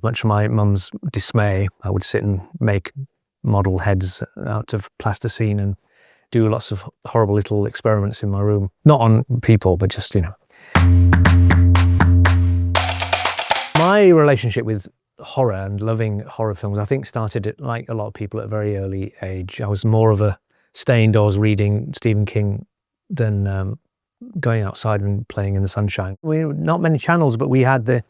Much to my mum's dismay, I would sit and make model heads out of plasticine and do lots of horrible little experiments in my room. Not on people, but just, My relationship with horror and loving horror films, I think started like a lot of people at a very early age. I was more of a stay indoors reading Stephen King than going outside and playing in the sunshine. Not many channels, but we had the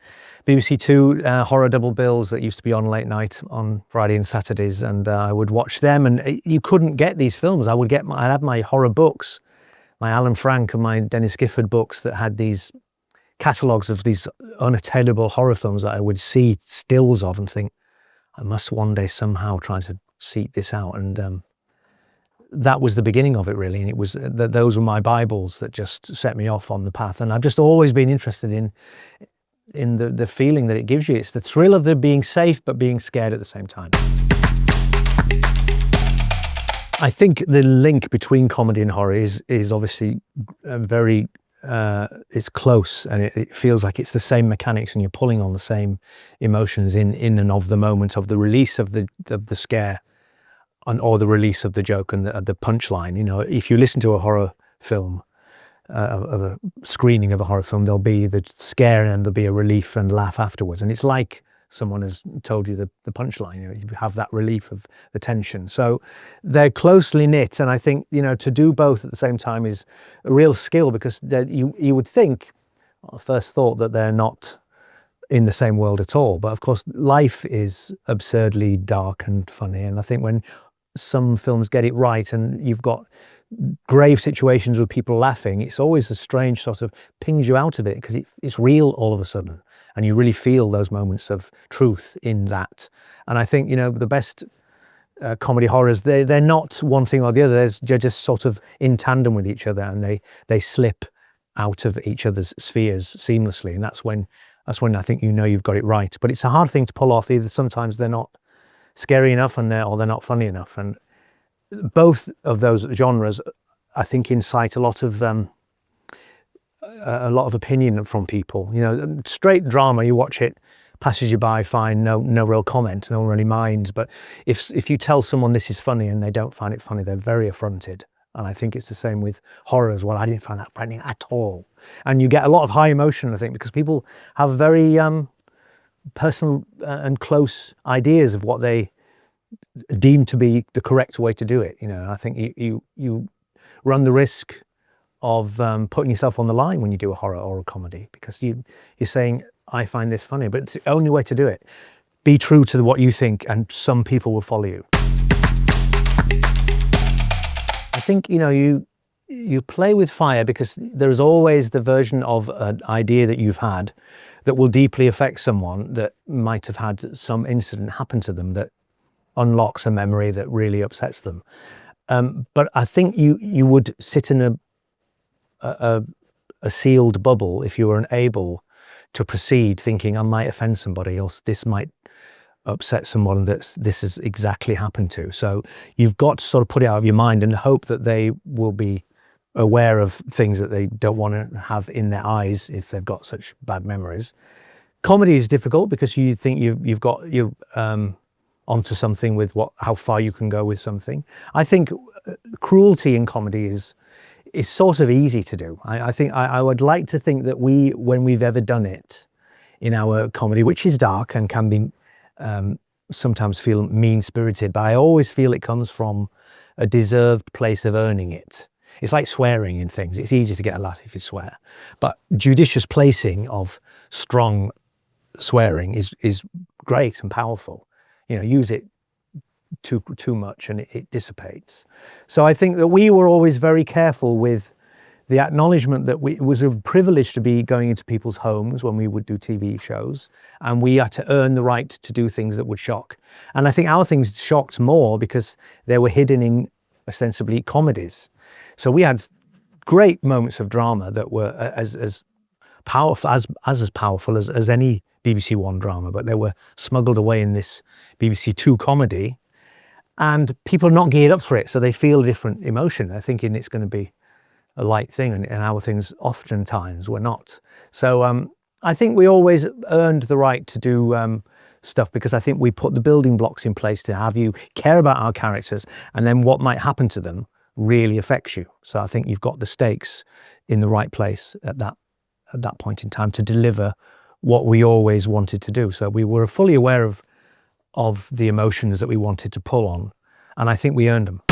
BBC Two horror double bills that used to be on late night on Friday and Saturdays, and I would watch them. And you couldn't get these films. I'd have my horror books, my Alan Frank and my Dennis Gifford books that had these catalogues of these unattainable horror films that I would see stills of and think, I must one day somehow try to seek this out. And that was the beginning of it, really. And it was those were my Bibles that just set me off on the path. And I've just always been interested in the feeling that it gives you. It's the thrill of being safe, but being scared at the same time. I think the link between comedy and horror is obviously very, it's close, and it feels like it's the same mechanics, and you're pulling on the same emotions in and of the moment of the release of the scare or the release of the joke and the punchline. If you listen to a horror film, of a screening of a horror film, there'll be the scare and there'll be a relief and laugh afterwards. And it's like someone has told you the punchline, you have that relief of the tension. So they're closely knit. And I think, to do both at the same time is a real skill, because you would think, on first thought, that they're not in the same world at all. But of course, life is absurdly dark and funny. And I think when some films get it right and you've got grave situations with people laughing, it's always a strange sort of pings you out of it, because it's real all of a sudden, and you really feel those moments of truth in that. And I think the best comedy horrors, they're not one thing or the other. They're just sort of in tandem with each other, and they slip out of each other's spheres seamlessly. And that's when I think you've got it right. But it's a hard thing to pull off. Either sometimes they're not scary enough or they're not funny enough. And both of those genres, I think, incite a lot of opinion from people. Straight drama, you watch it, passes you by, fine, no real comment, no one really minds. But if you tell someone this is funny and they don't find it funny, they're very affronted. And I think it's the same with horror as well. I didn't find that frightening at all. And you get a lot of high emotion, I think, because people have very personal and close ideas of what they deem to be the correct way to do it. I think you run the risk of putting yourself on the line when you do a horror or a comedy, because you're saying, I find this funny, but it's the only way to do it. Be true to what you think, and some people will follow you. I think you play with fire, because there is always the version of an idea that you've had that will deeply affect someone that might have had some incident happen to them that unlocks a memory that really upsets them. But I think you would sit in a sealed bubble if you were unable to proceed, thinking, I might offend somebody, or this might upset someone that this has exactly happened to. So you've got to sort of put it out of your mind and hope that they will be aware of things that they don't want to have in their eyes if they've got such bad memories. Comedy is difficult because you think you've got onto something with how far you can go with something. I think cruelty in comedy is sort of easy to do. I think I would like to think that when we've ever done it in our comedy, which is dark and can be sometimes feel mean-spirited, but I always feel it comes from a deserved place of earning it. It's like swearing in things. It's easy to get a laugh if you swear, but judicious placing of strong swearing is great and powerful. Use it too much and it dissipates. So I think that we were always very careful with the acknowledgement that it was a privilege to be going into people's homes when we would do TV shows, and we had to earn the right to do things that would shock. And I think our things shocked more because they were hidden in ostensibly comedies. So we had great moments of drama that were as powerful as any BBC One drama, but they were smuggled away in this BBC Two comedy, and people are not geared up for it, so they feel a different emotion. They're thinking it's going to be a light thing, and our things oftentimes were not. So I think we always earned the right to do stuff, because I think we put the building blocks in place to have you care about our characters, and then what might happen to them really affects you. So I think you've got the stakes in the right place at that point in time to deliver what we always wanted to do. So we were fully aware of the emotions that we wanted to pull on, and I think we earned them.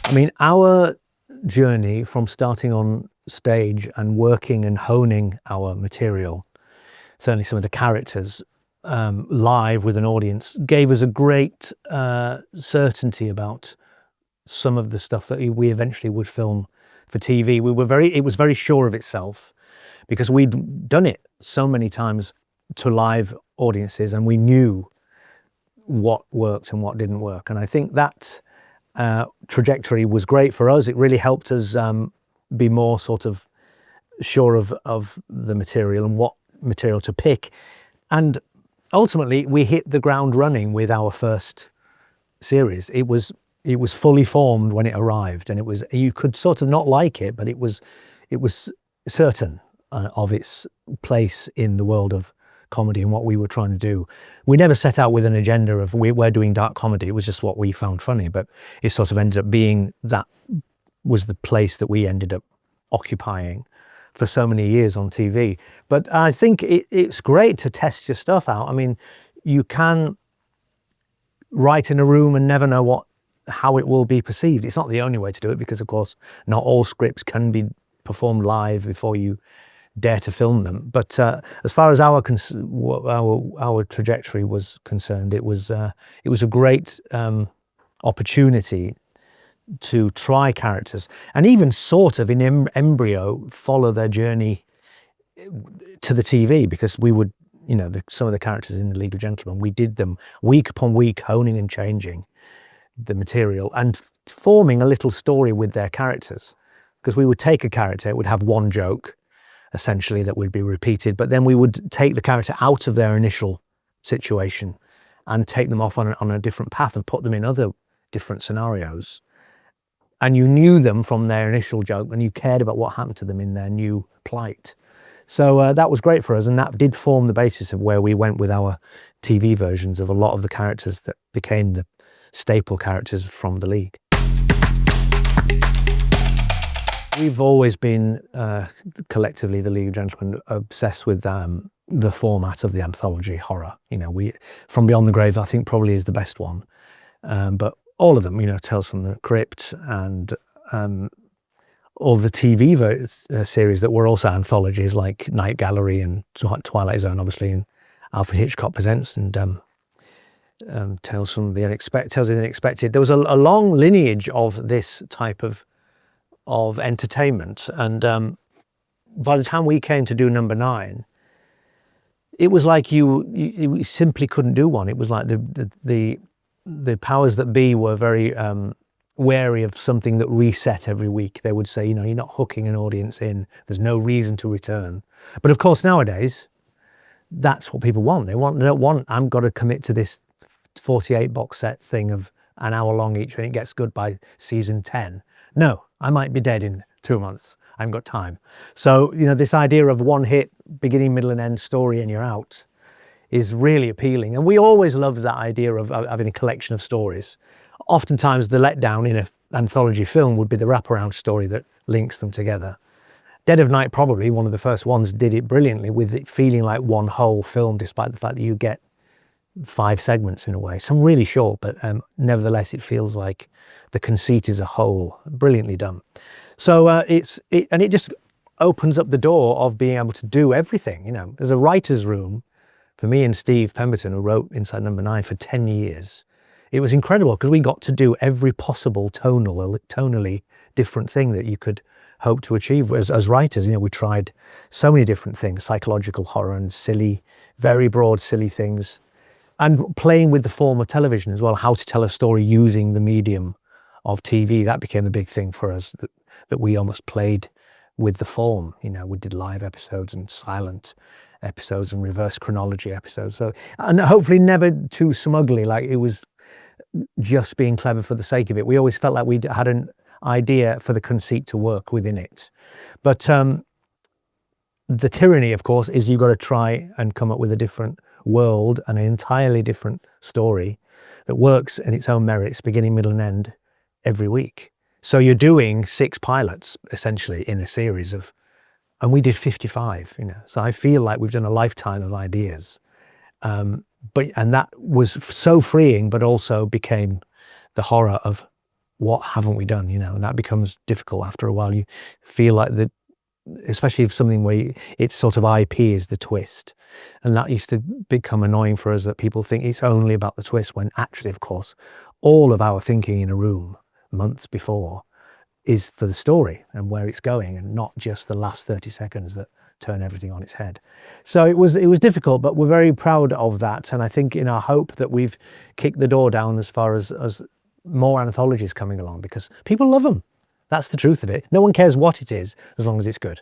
I mean, our journey from starting on stage and working and honing our material, certainly some of the characters, live with an audience, gave us a great certainty about some of the stuff that we eventually would film for TV. It was very sure of itself, because we'd done it so many times to live audiences, and we knew what worked and what didn't work. And I think that trajectory was great for us. It really helped us be more sort of sure of the material and what material to pick. And ultimately, we hit the ground running with our first series. It was fully formed when it arrived, and you could sort of not like it, but it was certain of its place in the world of comedy and what we were trying to do. We never set out with an agenda of we're doing dark comedy. It was just what we found funny, but it sort of ended up being that was the place that we ended up occupying for so many years on TV. But I think it's great to test your stuff out. I mean, you can write in a room and never know how it will be perceived. It's not the only way to do it, because of course not all scripts can be performed live before you dare to film them. But as far as our trajectory was concerned, it was a great opportunity to try characters, and even sort of in embryo follow their journey to the TV, because we would, some of the characters in The League of Gentlemen, we did them week upon week, honing and changing the material and forming a little story with their characters. Because we would take a character, it would have one joke essentially that would be repeated, but then we would take the character out of their initial situation and take them off on a different path and put them in other different scenarios. And you knew them from their initial joke, and you cared about what happened to them in their new plight. So that was great for us, and that did form the basis of where we went with our TV versions of a lot of the characters that became the staple characters from The League. We've always been, collectively, The League of Gentlemen, obsessed with the format of the anthology horror. From Beyond the Grave, I think probably is the best one. But all of them, Tales from the Crypt and all the TV series that were also anthologies, like Night Gallery and Twilight Zone, obviously, and Alfred Hitchcock Presents, and Tales of the Unexpected. There was a long lineage of this type of entertainment, and by the time we came to do number 9, it was like you simply couldn't do one. It was like the powers that be were very wary of something that reset every week. They would say, you're not hooking an audience in, there's no reason to return. But of course nowadays, that's what people want. They don't want, I've got to commit to this 48 box set thing of an hour long each and it gets good by season 10. No, I might be dead in 2 months. I haven't got time. So, this idea of one hit, beginning, middle and end story and you're out is really appealing. And we always loved that idea of having a collection of stories. Oftentimes the letdown in an anthology film would be the wraparound story that links them together. Dead of Night, probably one of the first ones, did it brilliantly with it feeling like one whole film, despite the fact that you get 5 segments in a way. Some really short, but nevertheless, it feels like the conceit is a whole. Brilliantly done. So it just opens up the door of being able to do everything. There's a writer's room for me and Steve Pemberton, who wrote Inside Number 9 for 10 years. It was incredible because we got to do every possible tonally different thing that you could hope to achieve as writers. We tried so many different things, psychological horror and silly, very broad, silly things, and playing with the form of television as well, how to tell a story using the medium of TV. That became the big thing for us, that we almost played with the form. We did live episodes and silent episodes and reverse chronology episodes. So, and hopefully never too smugly, like it was just being clever for the sake of it. We always felt like we had an idea for the conceit to work within it. But the tyranny, of course, is you've got to try and come up with a different world and an entirely different story that works in its own merits, beginning, middle, and end, every week. So you're doing 6 pilots essentially in a series of, and we did 55. So I feel like we've done a lifetime of ideas. And that was so freeing, but also became the horror of what haven't we done, and that becomes difficult after a while. You feel like especially if something where it's sort of IP is the twist. And that used to become annoying for us, that people think it's only about the twist, when actually, of course, all of our thinking in a room months before is for the story and where it's going, and not just the last 30 seconds that turn everything on its head. So it was difficult, but we're very proud of that. And I think in our hope that we've kicked the door down as far as more anthologies coming along, because people love them. That's the truth of it. No one cares what it is, as long as it's good.